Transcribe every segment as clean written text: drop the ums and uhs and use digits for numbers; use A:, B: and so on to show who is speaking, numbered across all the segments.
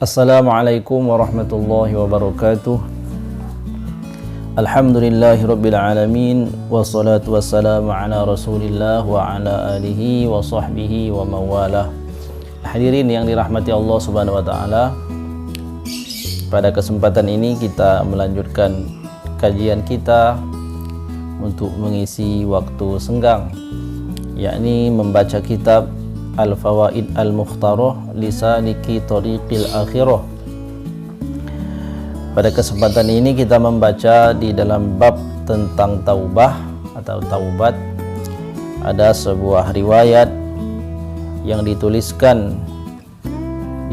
A: Assalamualaikum warahmatullahi wabarakatuh. Alhamdulillahirabbil alamin wassalatu wassalamu ala Rasulillah wa ala alihi wa sahbihi wa mawalah. Hadirin yang dirahmati Allah Subhanahu wa taala. Pada kesempatan ini kita melanjutkan kajian kita untuk mengisi waktu senggang, yakni membaca kitab Al-Fawaid Al-Mukhtarah Lisaliki Tariqil Akhirah. Pada kesempatan ini kita membaca di dalam bab tentang taubah atau taubat. Ada sebuah riwayat yang dituliskan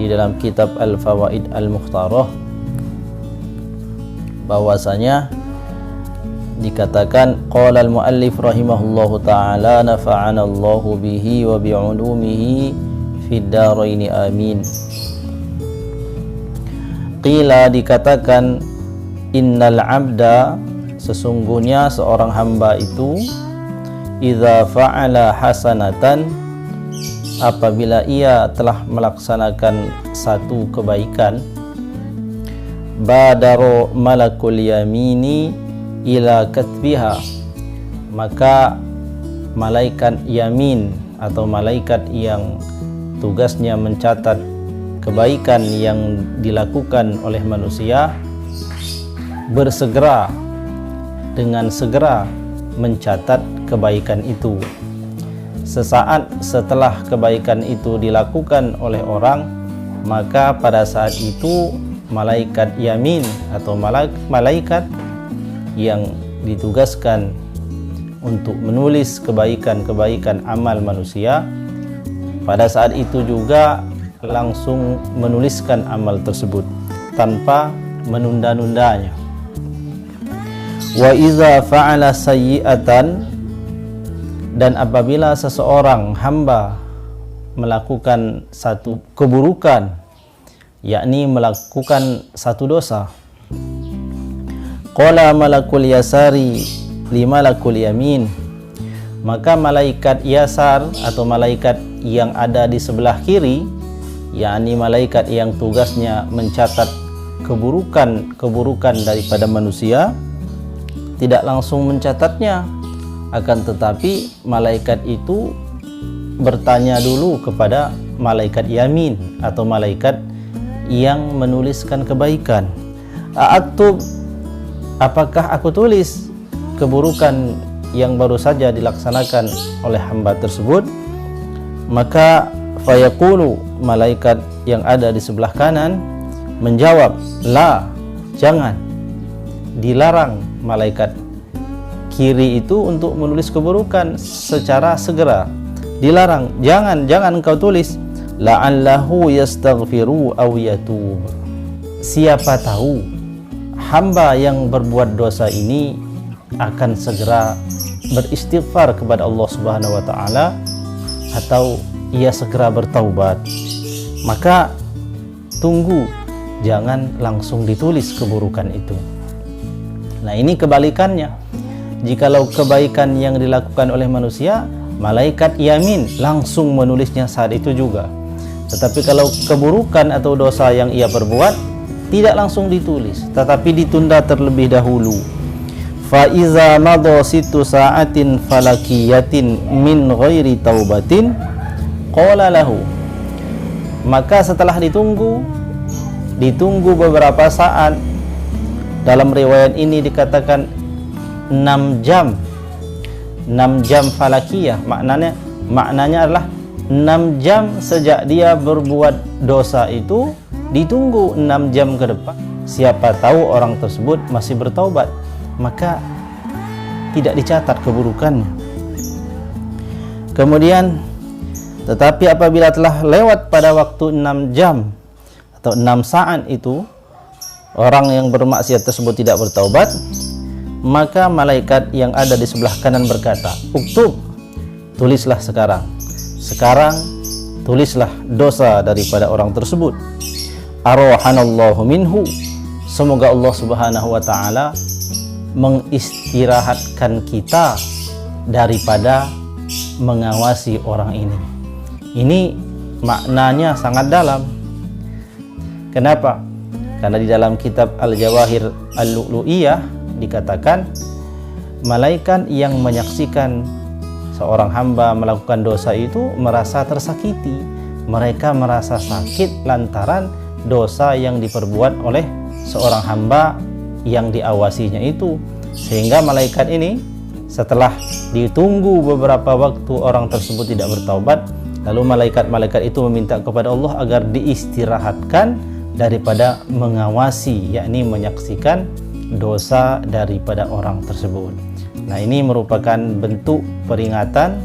A: di dalam kitab Al-Fawaid Al-Mukhtarah bahwasanya dikatakan qala al-muallif rahimahullahu ta'ala nafa'ana Allahu bihi wa bi'ulumihi fid dharaini amin. Qila, dikatakan, innal abda, sesungguhnya seorang hamba itu, idza fa'ala hasanatan, apabila ia telah melaksanakan satu kebaikan, badaro malakul yamini ila katbiha, maka malaikat yamin atau malaikat yang tugasnya mencatat kebaikan yang dilakukan oleh manusia bersegera dengan segera mencatat kebaikan itu. Sesaat setelah kebaikan itu dilakukan oleh orang, maka pada saat itu malaikat yamin atau malaikat yang ditugaskan untuk menulis kebaikan-kebaikan amal manusia pada saat itu juga langsung menuliskan amal tersebut tanpa menunda-nundanya. Wa iza fa'ala sayyi'atan, dan apabila seseorang hamba melakukan satu keburukan, yakni melakukan satu dosa, qala malakul yasari li malakul yamin, maka malaikat yasar atau malaikat yang ada di sebelah kiri, yakni malaikat yang tugasnya mencatat keburukan daripada manusia, tidak langsung mencatatnya, akan tetapi malaikat itu bertanya dulu kepada malaikat yamin atau malaikat yang menuliskan kebaikan. Aaktub, apakah aku tulis keburukan yang baru saja dilaksanakan oleh hamba tersebut? Maka fayaqulu, malaikat yang ada di sebelah kanan menjawab, la, jangan. Dilarang malaikat kiri itu untuk menulis keburukan secara segera. Dilarang, jangan engkau tulis. La'allahu yastaghfiru aw yatub, siapa tahu hamba yang berbuat dosa ini akan segera beristighfar kepada Allah Subhanahu wa taala atau ia segera bertaubat. Maka tunggu, jangan langsung ditulis keburukan itu. Nah, ini kebalikannya. Jikalau kebaikan yang dilakukan oleh manusia, malaikat yamin langsung menulisnya saat itu juga. Tetapi kalau keburukan atau dosa yang ia perbuat, tidak langsung ditulis, tetapi ditunda terlebih dahulu. Fa iza madha situ sa'atin falakiyatin min ghairi taubatin qala lahu, maka setelah ditunggu beberapa saat, dalam riwayat ini dikatakan 6 jam falakiyah, maknanya adalah 6 jam sejak dia berbuat dosa itu, ditunggu 6 jam ke depan. Siapa tahu orang tersebut masih bertaubat, maka tidak dicatat keburukannya. Kemudian, tetapi apabila telah lewat pada waktu 6 jam atau 6 saat itu, orang yang bermaksiat tersebut tidak bertaubat, maka malaikat yang ada di sebelah kanan berkata, uktub, tulislah sekarang tulislah dosa daripada orang tersebut. Arwahanallahu minhu, semoga Allah Subhanahu wa taala mengistirahatkan kita daripada mengawasi orang ini. Ini maknanya sangat dalam. Kenapa? Karena di dalam kitab Al-Jawahir Al-Lu'lu'iyah dikatakan malaikat yang menyaksikan seorang hamba melakukan dosa itu merasa tersakiti. Mereka merasa sakit lantaran dosa yang diperbuat oleh seorang hamba yang diawasinya itu. Sehingga malaikat ini setelah ditunggu beberapa waktu orang tersebut tidak bertaubat, lalu malaikat-malaikat itu meminta kepada Allah agar diistirahatkan daripada mengawasi, yakni menyaksikan dosa daripada orang tersebut. Nah, ini merupakan bentuk peringatan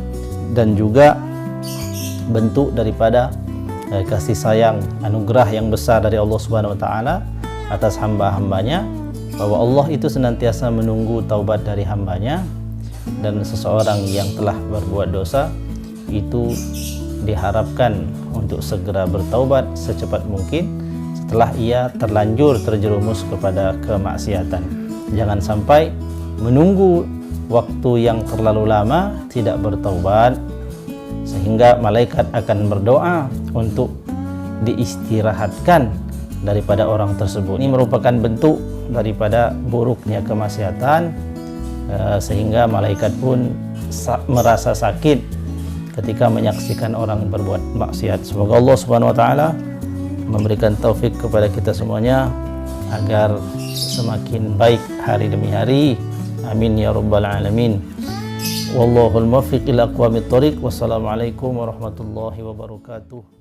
A: dan juga bentuk daripada kasih sayang, anugerah yang besar dari Allah Subhanahu wa taala atas hamba-hambanya, bahwa Allah itu senantiasa menunggu taubat dari hambanya, dan seseorang yang telah berbuat dosa itu diharapkan untuk segera bertaubat secepat mungkin setelah ia terlanjur terjerumus kepada kemaksiatan. Jangan sampai menunggu waktu yang terlalu lama tidak bertaubat, sehingga malaikat akan berdoa untuk diistirahatkan daripada orang tersebut. Ini merupakan bentuk daripada buruknya kemaksiatan, sehingga malaikat pun merasa sakit ketika menyaksikan orang berbuat maksiat. Semoga Allah Subhanahu wa taala memberikan taufik kepada kita semuanya agar semakin baik hari demi hari. Amin ya rabbal alamin. Wallahul muwaffiq ila aqwamit thoriq. Wassalamualaikum warahmatullahi wabarakatuh.